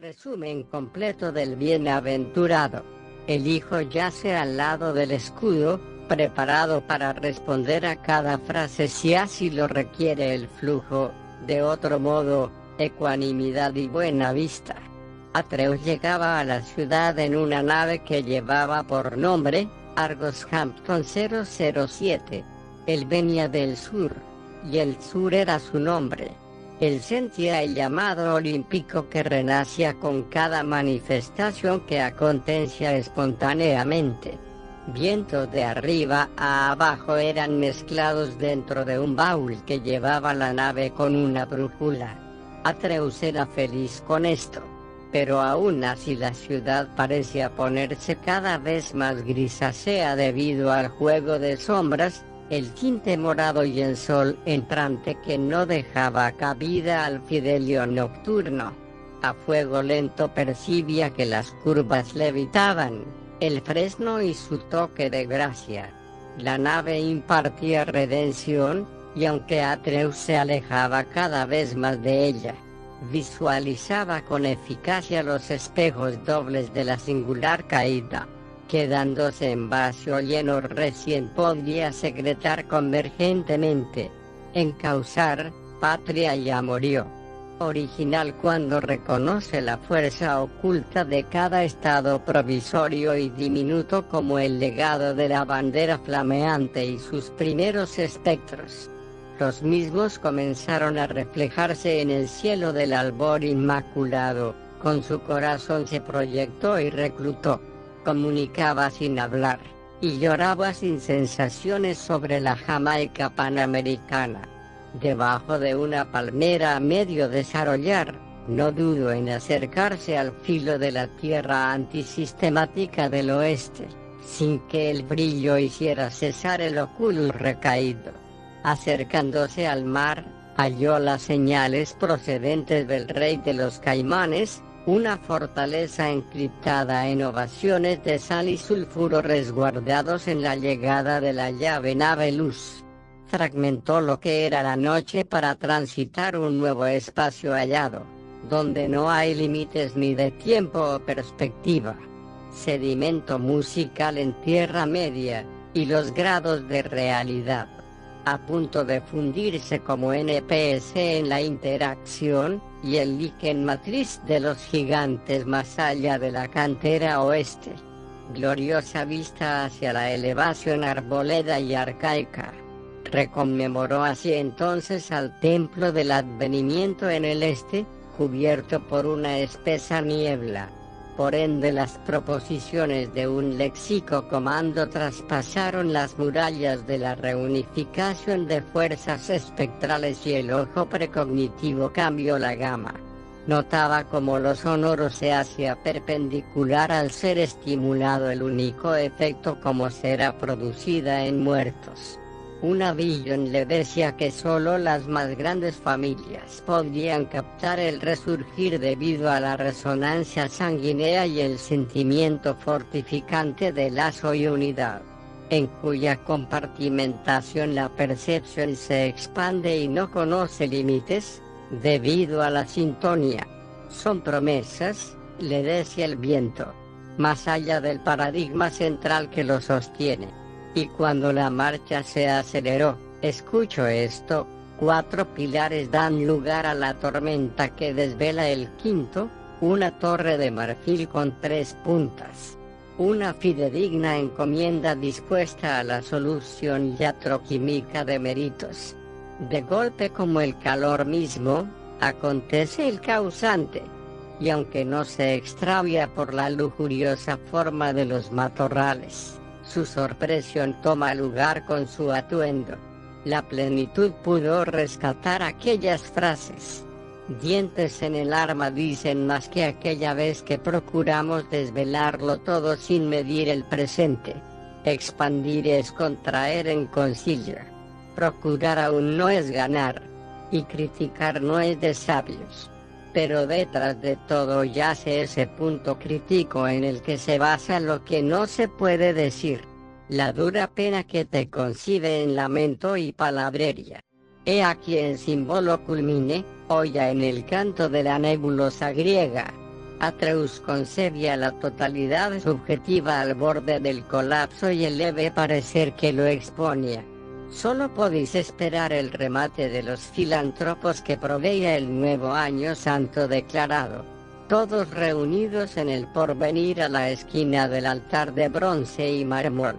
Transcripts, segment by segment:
Resumen completo del bienaventurado. El hijo yace al lado del escudo, preparado para responder a cada frase si así lo requiere el flujo. De otro modo, ecuanimidad y buena vista. Atreus llegaba a la ciudad en una nave que llevaba por nombre Argos Hampton 007. Él venía del sur, y el sur era su nombre. Él sentía el llamado olímpico que renacía con cada manifestación que acontecía espontáneamente. Vientos de arriba a abajo eran mezclados dentro de un baúl que llevaba la nave con una brújula. Atreus era feliz con esto, pero aún así la ciudad parecía ponerse cada vez más grisácea debido al juego de sombras, el tinte morado y el sol entrante que no dejaba cabida al fidelio nocturno. A fuego lento percibía que las curvas levitaban, el fresno y su toque de gracia. La nave impartía redención, y aunque Atreus se alejaba cada vez más de ella, visualizaba con eficacia los espejos dobles de la singular caída. Quedándose en vacío lleno recién podía secretar convergentemente, encauzar, patria y amorío. Original cuando reconoce la fuerza oculta de cada estado provisorio y diminuto como el legado de la bandera flameante y sus primeros espectros. Los mismos comenzaron a reflejarse en el cielo del albor inmaculado, con su corazón se proyectó y reclutó. Comunicaba sin hablar, y lloraba sin sensaciones sobre la Jamaica panamericana. Debajo de una palmera a medio desarrollar, no dudo en acercarse al filo de la tierra antisistemática del oeste, sin que el brillo hiciera cesar el oculus recaído. Acercándose al mar, halló las señales procedentes del rey de los Caimanes, una fortaleza encriptada en ovaciones de sal y sulfuro resguardados en la llegada de la llave nave luz. Fragmentó lo que era la noche para transitar un nuevo espacio hallado, donde no hay límites ni de tiempo o perspectiva. Sedimento musical en Tierra Media, y los grados de realidad, a punto de fundirse como NPS en la interacción, y el líquen matriz de los gigantes más allá de la cantera oeste. Gloriosa vista hacia la elevación arboleda y arcaica. Reconmemoró así entonces al templo del advenimiento en el este, cubierto por una espesa niebla. Por ende las proposiciones de un léxico comando traspasaron las murallas de la reunificación de fuerzas espectrales y el ojo precognitivo cambió la gama. Notaba cómo lo sonoro se hacía perpendicular al ser estimulado, el único efecto como será producida en muertos. Una Vision le decía que solo las más grandes familias podrían captar el resurgir debido a la resonancia sanguínea y el sentimiento fortificante de lazo y unidad, en cuya compartimentación la percepción se expande y no conoce límites, debido a la sintonía. Son promesas, le decía el viento, más allá del paradigma central que lo sostiene. Y cuando la marcha se aceleró, escucho esto, 4 pilares dan lugar a la tormenta que desvela el quinto, una torre de marfil con 3 puntas. Una fidedigna encomienda dispuesta a la solución iatroquímica de méritos. De golpe como el calor mismo, acontece el causante. Y aunque no se extravía por la lujuriosa forma de los matorrales, su sorpresión toma lugar con su atuendo. La plenitud pudo rescatar aquellas frases. Dientes en el arma dicen más que aquella vez que procuramos desvelarlo todo sin medir el presente. Expandir es contraer en concilio. Procurar aún no es ganar. Y criticar no es de sabios. Pero detrás de todo yace ese punto crítico en el que se basa lo que no se puede decir. La dura pena que te concibe en lamento y palabrería. He aquí el símbolo culmine, olla en el canto de la nebulosa griega. Atreus concebía la totalidad subjetiva al borde del colapso y el leve parecer que lo exponía. Solo podéis esperar el remate de los filántropos que proveía el nuevo año santo declarado. Todos reunidos en el porvenir a la esquina del altar de bronce y mármol.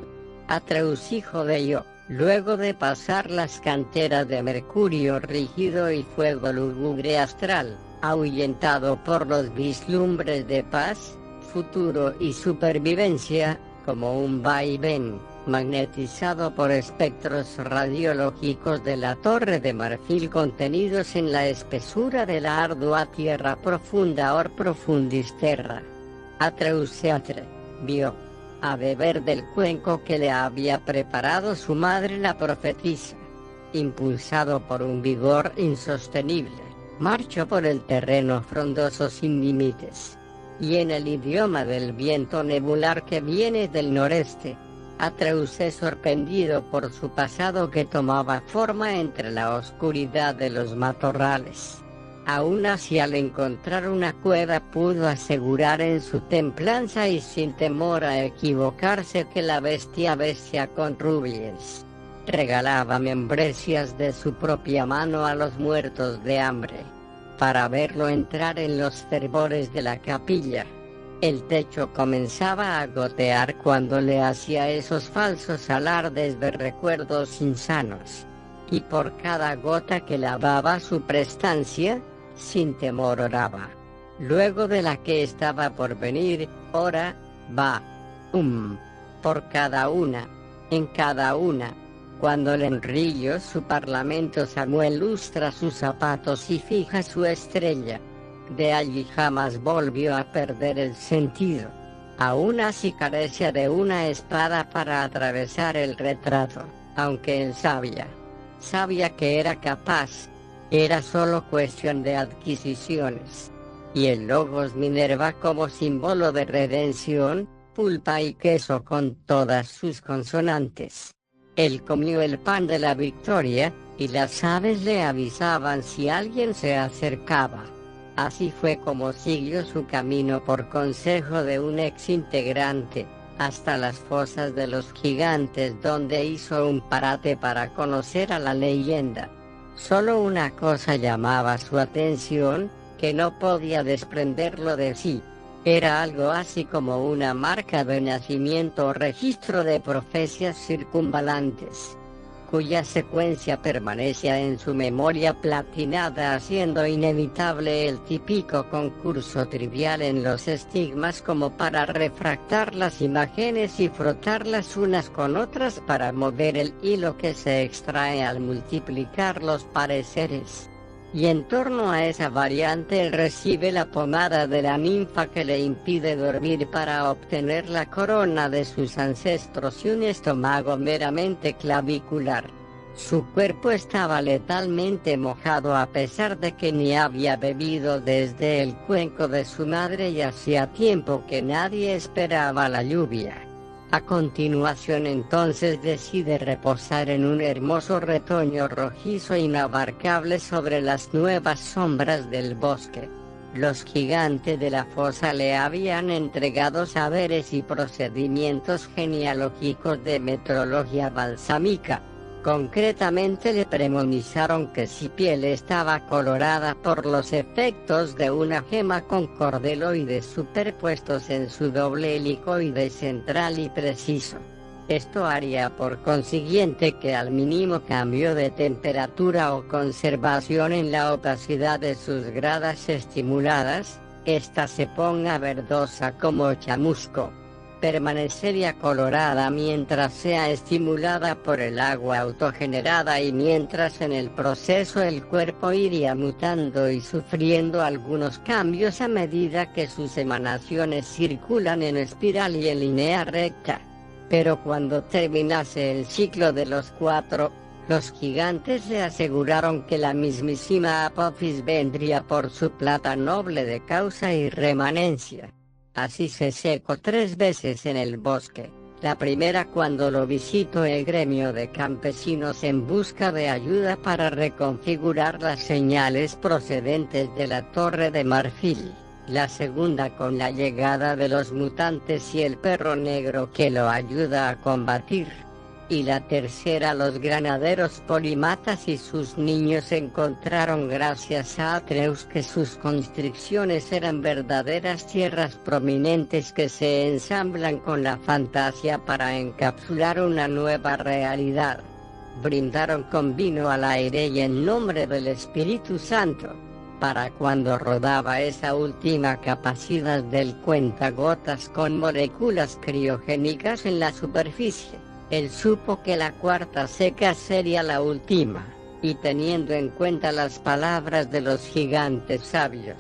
Atreus hijo de Io, luego de pasar las canteras de mercurio rígido y fuego lúgubre astral, ahuyentado por los vislumbres de paz, futuro y supervivencia, como un vaivén, magnetizado por espectros radiológicos de la torre de marfil contenidos en la espesura de la ardua tierra profunda or profundis terra. Atreus se atrevió a beber del cuenco que le había preparado su madre la profetisa. Impulsado por un vigor insostenible, marchó por el terreno frondoso sin límites. Y en el idioma del viento nebular que viene del noreste, Atreus es sorprendido por su pasado que tomaba forma entre la oscuridad de los matorrales. Aún así, al encontrar una cueva pudo asegurar en su templanza y sin temor a equivocarse que la bestia con rubies regalaba membrecias de su propia mano a los muertos de hambre. Para verlo entrar en los fervores de la capilla, el techo comenzaba a gotear cuando le hacía esos falsos alardes de recuerdos insanos. Y por cada gota que lavaba su prestancia, sin temor oraba. Luego de la que estaba por venir, ora, va, por cada una, en cada una. Cuando le enrillo su parlamento Samuel lustra sus zapatos y fija su estrella. De allí jamás volvió a perder el sentido. Aún así carecía de una espada para atravesar el retrato, aunque él sabía que era capaz. Era solo cuestión de adquisiciones. Y el Logos Minerva como símbolo de redención, pulpa y queso con todas sus consonantes. Él comió el pan de la victoria, y las aves le avisaban si alguien se acercaba. Así fue como siguió su camino por consejo de un ex integrante, hasta las fosas de los gigantes donde hizo un parate para conocer a la leyenda. Solo una cosa llamaba su atención, que no podía desprenderlo de sí. Era algo así como una marca de nacimiento o registro de profecías circunvalantes, cuya secuencia permanecía en su memoria platinada, haciendo inevitable el típico concurso trivial en los estigmas como para refractar las imágenes y frotarlas unas con otras para mover el hilo que se extrae al multiplicar los pareceres. Y en torno a esa variante él recibe la pomada de la ninfa que le impide dormir para obtener la corona de sus ancestros y un estómago meramente clavicular. Su cuerpo estaba letalmente mojado a pesar de que ni había bebido desde el cuenco de su madre y hacía tiempo que nadie esperaba la lluvia. A continuación entonces decide reposar en un hermoso retoño rojizo inabarcable sobre las nuevas sombras del bosque. Los gigantes de la fosa le habían entregado saberes y procedimientos genealógicos de metrología balsámica. Concretamente le premonizaron que su piel estaba colorada por los efectos de una gema con cordeloides superpuestos en su doble helicoide central y preciso. Esto haría por consiguiente que al mínimo cambio de temperatura o conservación en la opacidad de sus gradas estimuladas, ésta se ponga verdosa como chamusco. Permanecería colorada mientras sea estimulada por el agua autogenerada y mientras en el proceso el cuerpo iría mutando y sufriendo algunos cambios a medida que sus emanaciones circulan en espiral y en línea recta. Pero cuando terminase el ciclo de los 4, los gigantes le aseguraron que la mismísima Apophis vendría por su plata noble de causa y remanencia. Así se secó 3 veces en el bosque, la primera cuando lo visitó el gremio de campesinos en busca de ayuda para reconfigurar las señales procedentes de la torre de marfil, la segunda con la llegada de los mutantes y el perro negro que lo ayuda a combatir, y la tercera los granaderos polímatas y sus niños encontraron gracias a Atreus que sus constricciones eran verdaderas tierras prominentes que se ensamblan con la fantasía para encapsular una nueva realidad. Brindaron con vino al aire y en nombre del Espíritu Santo, para cuando rodaba esa última capacidad del cuentagotas con moléculas criogénicas en la superficie. Él supo que la cuarta seca sería la última, y teniendo en cuenta las palabras de los gigantes sabios,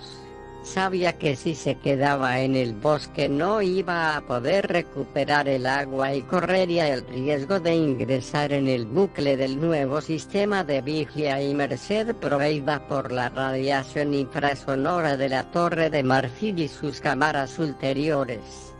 sabía que si se quedaba en el bosque no iba a poder recuperar el agua y correría el riesgo de ingresar en el bucle del nuevo sistema de vigia y merced proveída por la radiación infrasonora de la Torre de Marfil y sus cámaras ulteriores.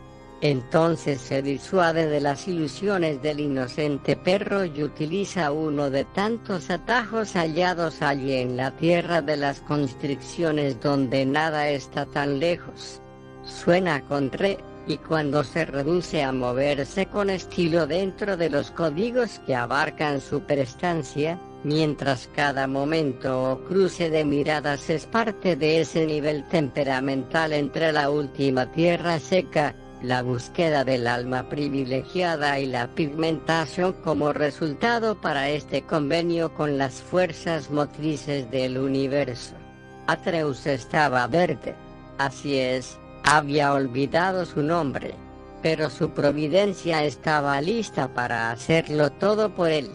Entonces se disuade de las ilusiones del inocente perro y utiliza uno de tantos atajos hallados allí en la tierra de las constricciones donde nada está tan lejos. Suena con re, y cuando se reduce a moverse con estilo dentro de los códigos que abarcan su prestancia, mientras cada momento o cruce de miradas es parte de ese nivel temperamental entre la última tierra seca, la búsqueda del alma privilegiada y la pigmentación como resultado para este convenio con las fuerzas motrices del universo. Atreus estaba verde, así es, había olvidado su nombre, pero su providencia estaba lista para hacerlo todo por él.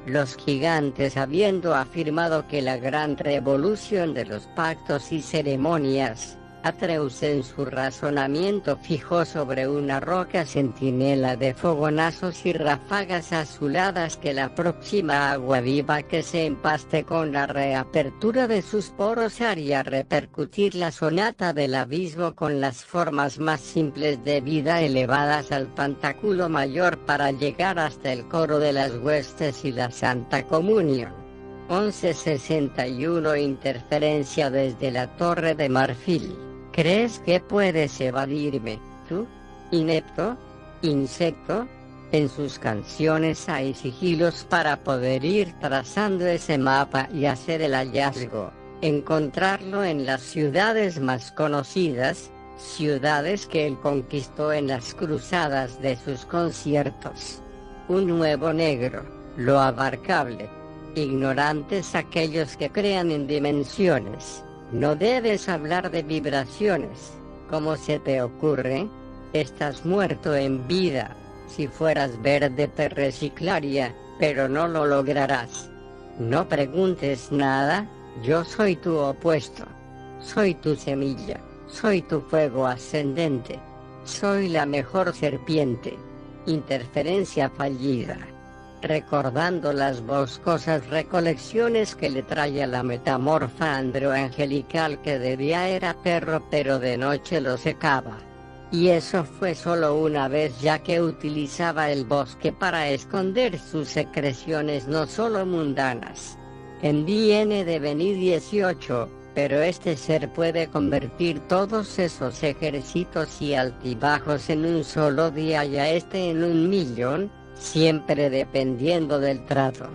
Los gigantes habiendo afirmado que la gran revolución de los pactos y ceremonias, Atreus en su razonamiento fijó sobre una roca centinela de fogonazos y ráfagas azuladas que la próxima agua viva que se empaste con la reapertura de sus poros haría repercutir la sonata del abismo con las formas más simples de vida elevadas al pantáculo mayor para llegar hasta el coro de las huestes y la Santa Comunión. 1161 Interferencia desde la Torre de Marfil. ¿Crees que puedes evadirme, tú, inepto, insecto? En sus canciones hay sigilos para poder ir trazando ese mapa y hacer el hallazgo, encontrarlo en las ciudades más conocidas, ciudades que él conquistó en las cruzadas de sus conciertos. Un nuevo negro, lo abarcable. Ignorantes aquellos que crean en dimensiones. No debes hablar de vibraciones. ¿Cómo se te ocurre? Estás muerto en vida. Si fueras verde te reciclaría, pero no lo lograrás. No preguntes nada, yo soy tu opuesto. Soy tu semilla, soy tu fuego ascendente. Soy la mejor serpiente. Interferencia fallida. Recordando las boscosas recolecciones que le traía la metamorfa androangelical que de día era perro pero de noche lo secaba. Y eso fue solo una vez ya que utilizaba el bosque para esconder sus secreciones no solo mundanas. En viene de venir 18, pero este ser puede convertir todos esos ejércitos y altibajos en un solo día y a este en 1.000.000. Siempre dependiendo del trato.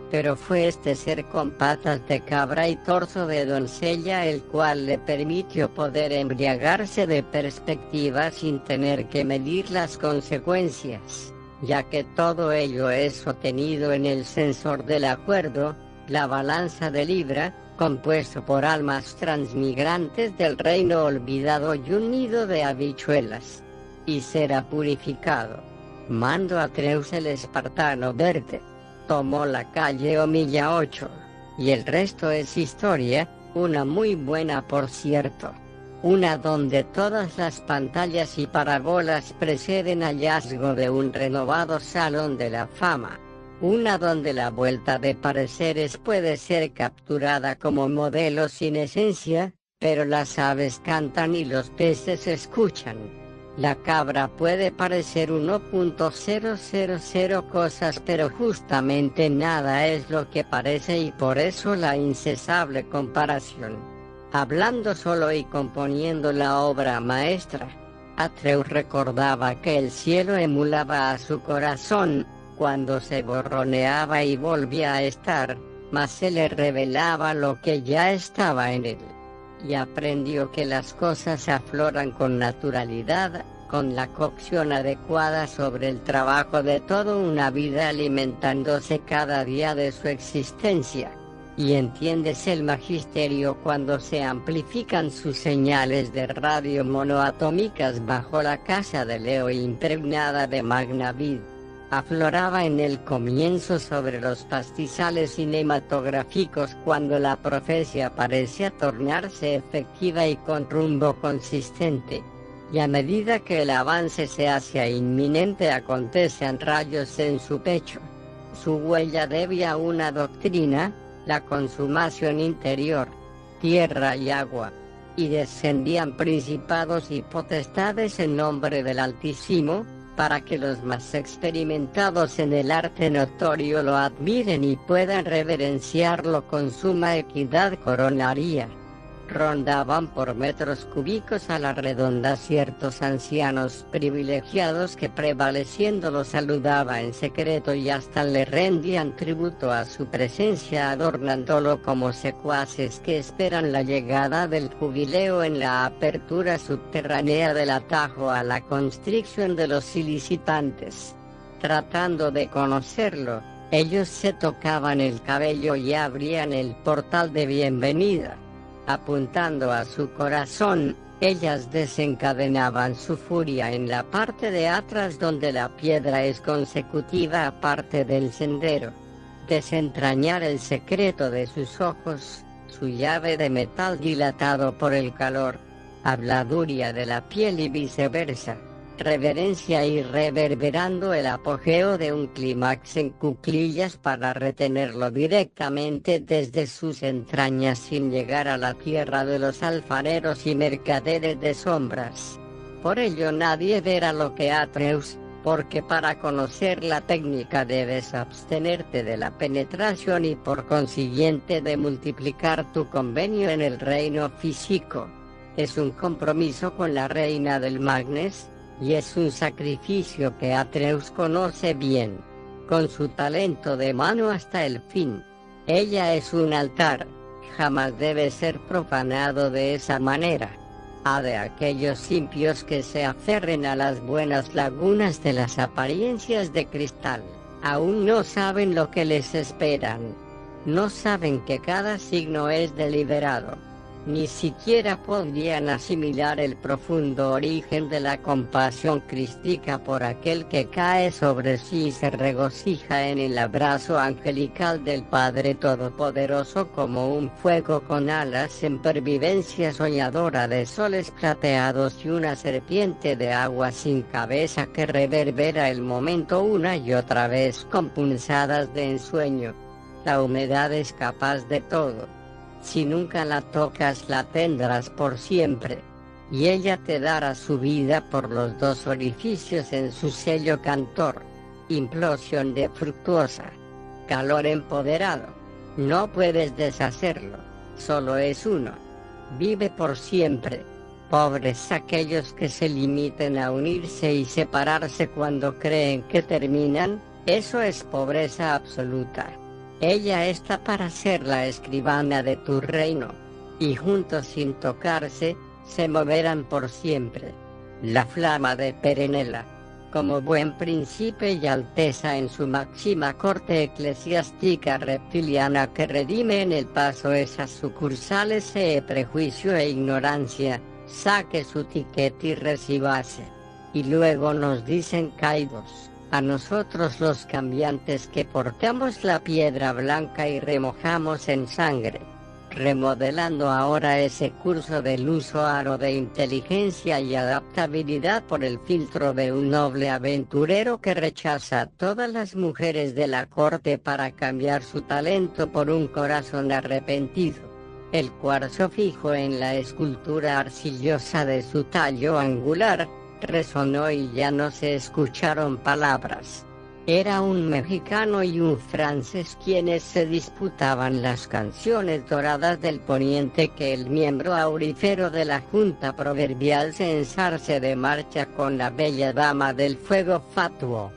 Pero fue este ser con patas de cabra y torso de doncella el cual le permitió poder embriagarse de perspectiva sin tener que medir las consecuencias, ya que todo ello es sostenido en el sensor del acuerdo, la balanza de Libra, compuesto por almas transmigrantes del reino olvidado y un nido de habichuelas. Y será purificado. Mando a Atreus el espartano verde. Tomó la calle Omilla 8. Y el resto es historia, una muy buena por cierto. Una donde todas las pantallas y parabolas preceden hallazgo de un renovado salón de la fama. Una donde la vuelta de pareceres puede ser capturada como modelo sin esencia, pero las aves cantan y los peces escuchan. La cabra puede parecer 1.000 cosas, pero justamente nada es lo que parece y por eso la incesable comparación. Hablando solo y componiendo la obra maestra, Atreus recordaba que el cielo emulaba a su corazón, cuando se borroneaba y volvía a estar, mas se le revelaba lo que ya estaba en él. Y aprendió que las cosas afloran con naturalidad, con la cocción adecuada sobre el trabajo de toda una vida alimentándose cada día de su existencia. Y entiéndese el magisterio cuando se amplifican sus señales de radio monoatómicas bajo la casa de Leo impregnada de magna vid. Afloraba en el comienzo sobre los pastizales cinematográficos cuando la profecía parecía tornarse efectiva y con rumbo consistente. Y a medida que el avance se hacía inminente acontecen rayos en su pecho. Su huella debía una doctrina, la consumación interior, tierra y agua. Y descendían principados y potestades en nombre del Altísimo, para que los más experimentados en el arte notorio lo admiren y puedan reverenciarlo con suma equidad coronaria. Rondaban por metros cúbicos a la redonda ciertos ancianos privilegiados que prevaleciendo lo saludaba en secreto y hasta le rendían tributo a su presencia adornándolo como secuaces que esperan la llegada del jubileo en la apertura subterránea del atajo a la constricción de los solicitantes. Tratando de conocerlo, ellos se tocaban el cabello y abrían el portal de bienvenida. Apuntando a su corazón, ellas desencadenaban su furia en la parte de atrás donde la piedra es consecutiva aparte del sendero. Desentrañar el secreto de sus ojos, su llave de metal dilatado por el calor, habladuría de la piel y viceversa. Reverencia y reverberando el apogeo de un clímax en cuclillas para retenerlo directamente desde sus entrañas sin llegar a la tierra de los alfareros y mercaderes de sombras. Por ello nadie verá lo que Atreus, porque para conocer la técnica debes abstenerte de la penetración y por consiguiente de multiplicar tu convenio en el reino físico. Es un compromiso con la reina del Magnes, y es un sacrificio que Atreus conoce bien, con su talento de mano hasta el fin. Ella es un altar, jamás debe ser profanado de esa manera. Ha de aquellos impios que se aferren a las buenas lagunas de las apariencias de cristal, aún no saben lo que les esperan. No saben que cada signo es deliberado. Ni siquiera podrían asimilar el profundo origen de la compasión crística por aquel que cae sobre sí y se regocija en el abrazo angelical del Padre Todopoderoso como un fuego con alas en pervivencia soñadora de soles plateados y una serpiente de agua sin cabeza que reverbera el momento una y otra vez con punzadas de ensueño. La humedad es capaz de todo. Si nunca la tocas la tendrás por siempre, y ella te dará su vida por los dos orificios en su sello cantor. Implosión de fructuosa. Calor empoderado. No puedes deshacerlo, solo es uno. Vive por siempre. Pobres aquellos que se limiten a unirse y separarse cuando creen que terminan, eso es pobreza absoluta. Ella está para ser la escribana de tu reino, y juntos sin tocarse, se moverán por siempre. La flama de Perenela, como buen príncipe y alteza en su máxima corte eclesiástica reptiliana que redime en el paso esas sucursales de prejuicio e ignorancia, saque su tiquete y recibase. Y luego nos dicen caídos. A nosotros los cambiantes que portamos la piedra blanca y remojamos en sangre, remodelando ahora ese curso del uso aro de inteligencia y adaptabilidad por el filtro de un noble aventurero que rechaza a todas las mujeres de la corte para cambiar su talento por un corazón arrepentido. El cuarzo fijo en la escultura arcillosa de su tallo angular, resonó y ya no se escucharon palabras. Era un mexicano y un francés quienes se disputaban las canciones doradas del poniente que el miembro aurífero de la junta proverbial se ensarce de marcha con la bella dama del fuego fatuo.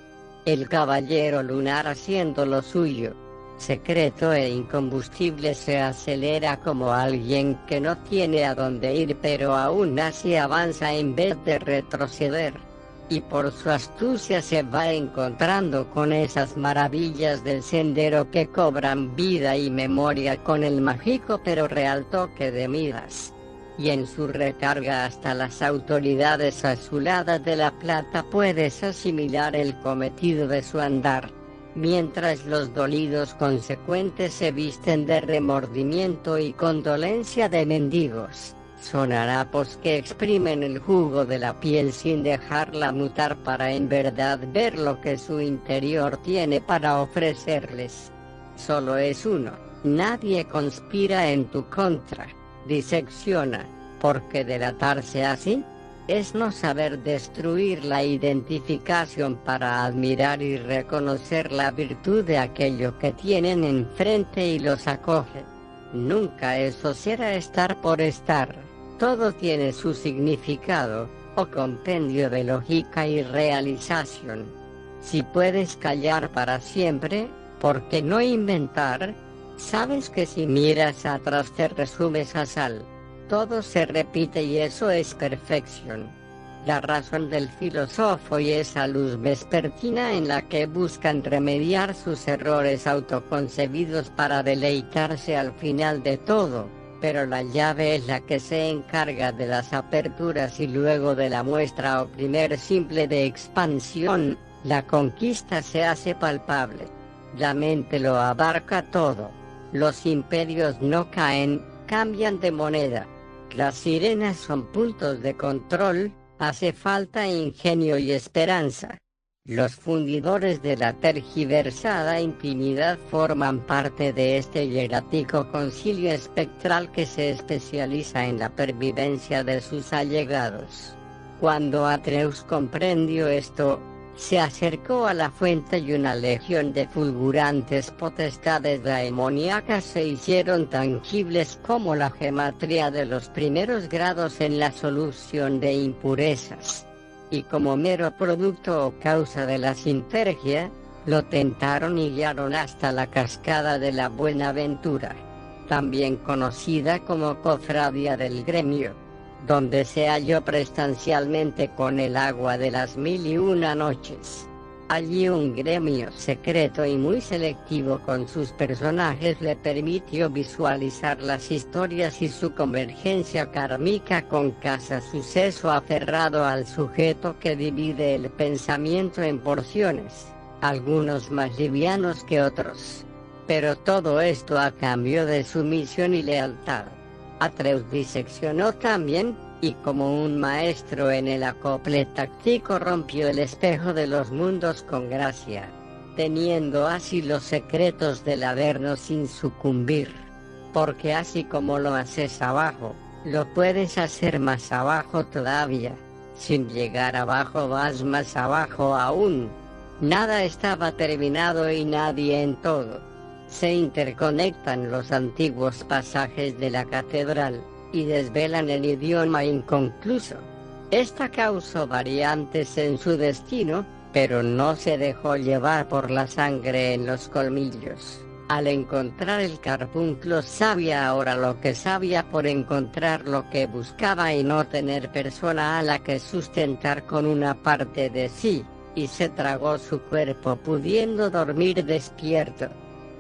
El caballero lunar haciendo lo suyo, secreto e incombustible, se acelera como alguien que no tiene a dónde ir pero aún así avanza en vez de retroceder. Y por su astucia se va encontrando con esas maravillas del sendero que cobran vida y memoria con el mágico pero real toque de Midas. Y en su recarga hasta las autoridades azuladas de la plata puedes asimilar el cometido de su andar, mientras los dolidos consecuentes se visten de remordimiento y condolencia de mendigos. Son harapos que exprimen el jugo de la piel sin dejarla mutar para en verdad ver lo que su interior tiene para ofrecerles. Solo es uno, nadie conspira en tu contra, disecciona, porque delatarse así es no saber destruir la identificación para admirar y reconocer la virtud de aquello que tienen enfrente y los acoge. Nunca eso será estar por estar. Todo tiene su significado, o compendio de lógica y realización. Si puedes callar para siempre, ¿por qué no inventar? Sabes que si miras atrás te resumes a sal. Todo se repite y eso es perfección. La razón del filósofo y esa luz vespertina en la que buscan remediar sus errores autoconcebidos para deleitarse al final de todo. Pero la llave es la que se encarga de las aperturas y luego de la muestra o primer simple de expansión, la conquista se hace palpable. La mente lo abarca todo. Los imperios no caen, cambian de moneda. Las sirenas son puntos de control, hace falta ingenio y esperanza. Los fundidores de la tergiversada infinidad forman parte de este hierático concilio espectral que se especializa en la pervivencia de sus allegados. Cuando Atreus comprendió esto, se acercó a la fuente y una legión de fulgurantes potestades daemoníacas se hicieron tangibles como la gematría de los primeros grados en la solución de impurezas. Y como mero producto o causa de la sinergia, lo tentaron y guiaron hasta la cascada de la Buenaventura, también conocida como Cofradía del Gremio, donde se halló prestancialmente con el agua de las 1001 noches. Allí un gremio secreto y muy selectivo con sus personajes le permitió visualizar las historias y su convergencia kármica con cada suceso aferrado al sujeto que divide el pensamiento en porciones, algunos más livianos que otros. Pero todo esto a cambio de sumisión y lealtad. Atreus diseccionó también, y como un maestro en el acople táctico rompió el espejo de los mundos con gracia, teniendo así los secretos del Averno sin sucumbir. Porque así como lo haces abajo, lo puedes hacer más abajo todavía. Sin llegar abajo vas más abajo aún. Nada estaba terminado y nadie en todo. Se interconectan los antiguos pasajes de la catedral y desvelan el idioma inconcluso. Esta causó variantes en su destino, pero no se dejó llevar por la sangre en los colmillos. Al encontrar el carpunclo sabía ahora lo que sabía por encontrar lo que buscaba y no tener persona a la que sustentar con una parte de sí, y se tragó su cuerpo pudiendo dormir despierto,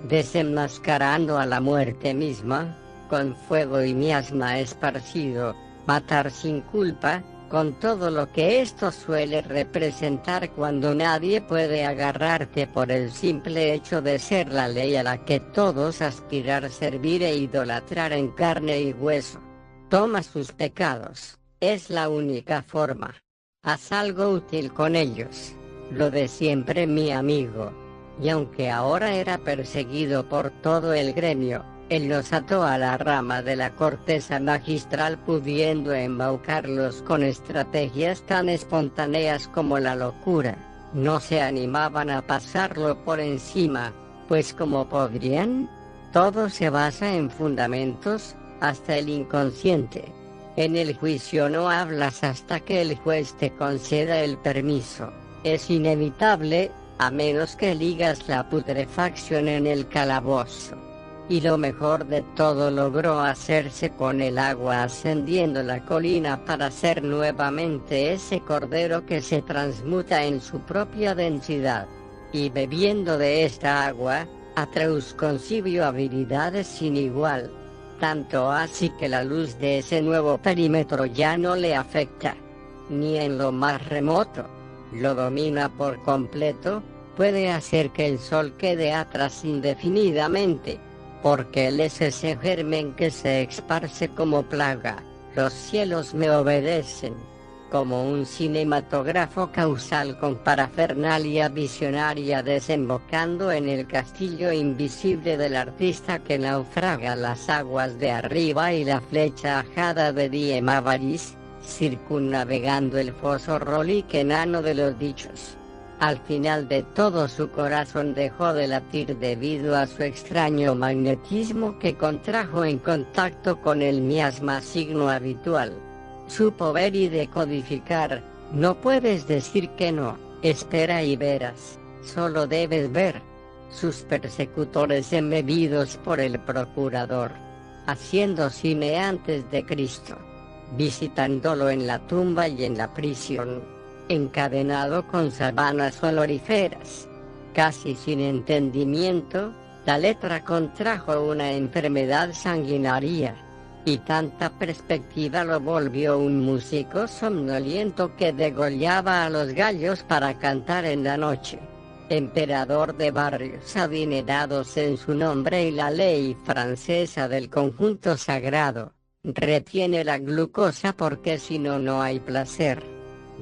desenmascarando a la muerte misma, con fuego y miasma esparcido, matar sin culpa, con todo lo que esto suele representar cuando nadie puede agarrarte por el simple hecho de ser la ley a la que todos aspirar, servir e idolatrar en carne y hueso. Toma sus pecados, es la única forma. Haz algo útil con ellos. Lo de siempre, mi amigo. Y aunque ahora era perseguido por todo el gremio, él los ató a la rama de la corteza magistral pudiendo embaucarlos con estrategias tan espontáneas como la locura. No se animaban a pasarlo por encima, pues ¿cómo podrían? Todo se basa en fundamentos, hasta el inconsciente. En el juicio no hablas hasta que el juez te conceda el permiso. Es inevitable, a menos que ligas la putrefacción en el calabozo. Y lo mejor de todo, logró hacerse con el agua ascendiendo la colina para ser nuevamente ese cordero que se transmuta en su propia densidad. Y bebiendo de esta agua, Atreus concibió habilidades sin igual. Tanto así que la luz de ese nuevo perímetro ya no le afecta, ni en lo más remoto. Lo domina por completo, puede hacer que el sol quede atrás indefinidamente, porque él es ese germen que se esparce como plaga. Los cielos me obedecen, como un cinematógrafo causal con parafernalia visionaria desembocando en el castillo invisible del artista que naufraga las aguas de arriba, y la flecha ajada de Diem Avaris, circunnavegando el foso Rolik enano de los dichos. Al final de todo, su corazón dejó de latir debido a su extraño magnetismo que contrajo en contacto con el miasma signo habitual. Supo ver y decodificar. No puedes decir que no, espera y verás, solo debes ver. Sus persecutores embebidos por el procurador, haciendo cine antes de Cristo, visitándolo en la tumba y en la prisión, encadenado con sábanas oloríferas, casi sin entendimiento. La letra contrajo una enfermedad sanguinaria, y tanta perspectiva lo volvió un músico somnoliento que degollaba a los gallos para cantar en la noche. Emperador de barrios adinerados en su nombre, y la ley francesa del conjunto sagrado retiene la glucosa porque si no, no hay placer.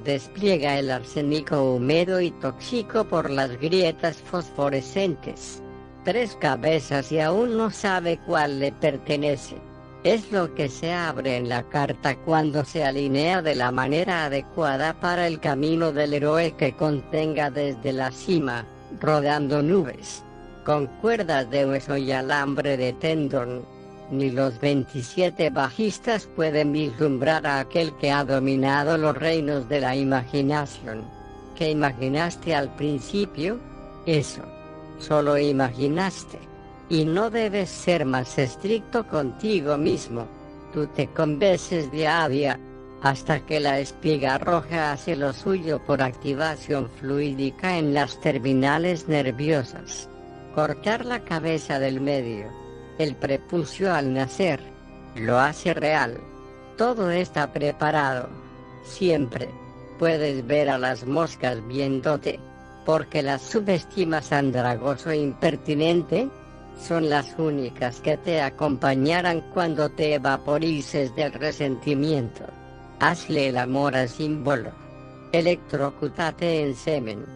Despliega el arsénico húmedo y tóxico por las grietas fosforescentes. 3 cabezas y aún no sabe cuál le pertenece. Es lo que se abre en la carta cuando se alinea de la manera adecuada para el camino del héroe que contenga desde la cima, rodando nubes, con cuerdas de hueso y alambre de tendón. Ni los 27 bajistas pueden vislumbrar a aquel que ha dominado los reinos de la imaginación. ¿Qué imaginaste al principio? Eso. Solo imaginaste. Y no debes ser más estricto contigo mismo. Tú te convences día a día, hasta que la espiga roja hace lo suyo por activación fluídica en las terminales nerviosas. Cortar la cabeza del medio, el prepucio al nacer, lo hace real. Todo está preparado. Siempre puedes ver a las moscas viéndote, porque las subestimas, andragoso e impertinente. Son las únicas que te acompañarán cuando te vaporices del resentimiento. Hazle el amor al símbolo. Electrocútate en semen,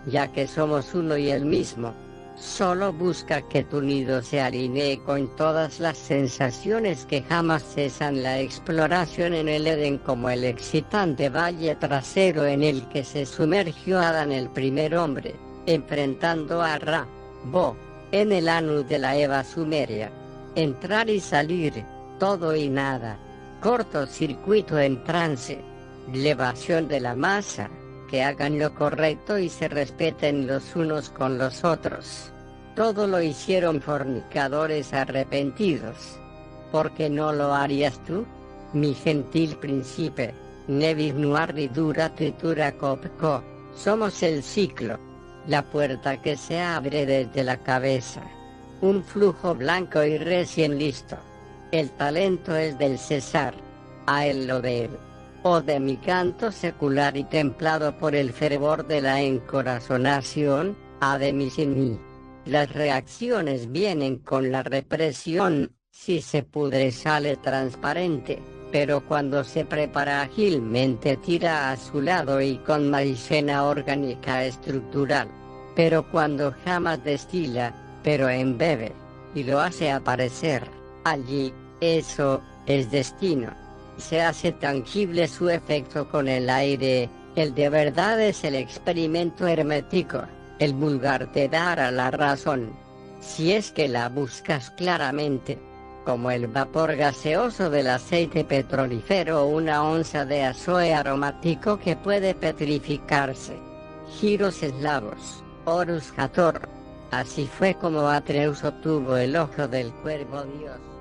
ya que somos uno y el mismo. Solo busca que tu nido se alinee con todas las sensaciones que jamás cesan. La exploración en el Edén, como el excitante valle trasero en el que se sumergió Adán, el primer hombre, enfrentando a Ra, Bo, en el anus de la Eva sumeria. Entrar y salir, todo y nada. Cortocircuito en trance. Elevación de la masa. Que hagan lo correcto y se respeten los unos con los otros. Todo lo hicieron fornicadores arrepentidos. ¿Por qué no lo harías tú? Mi gentil príncipe. Nevis nuarridura tritura copco. Somos el ciclo. La puerta que se abre desde la cabeza. Un flujo blanco y recién listo. El talento es del César. A él lo de él. O de mi canto secular y templado por el fervor de la encorazonación, a de mi sin mí. Las reacciones vienen con la represión. Si se pudre sale transparente, pero cuando se prepara ágilmente tira a su lado y con maicena orgánica estructural. Pero cuando jamás destila, pero embebe, y lo hace aparecer, allí, eso es destino. Se hace tangible su efecto con el aire, El de verdad es el experimento hermético, el vulgar te dará la razón, si es que la buscas claramente, como el vapor gaseoso del aceite petrolífero o una onza de azoe aromático que puede petrificarse. Giros eslavos, Horus Hathor. Así fue como Atreus obtuvo el ojo del cuervo dios.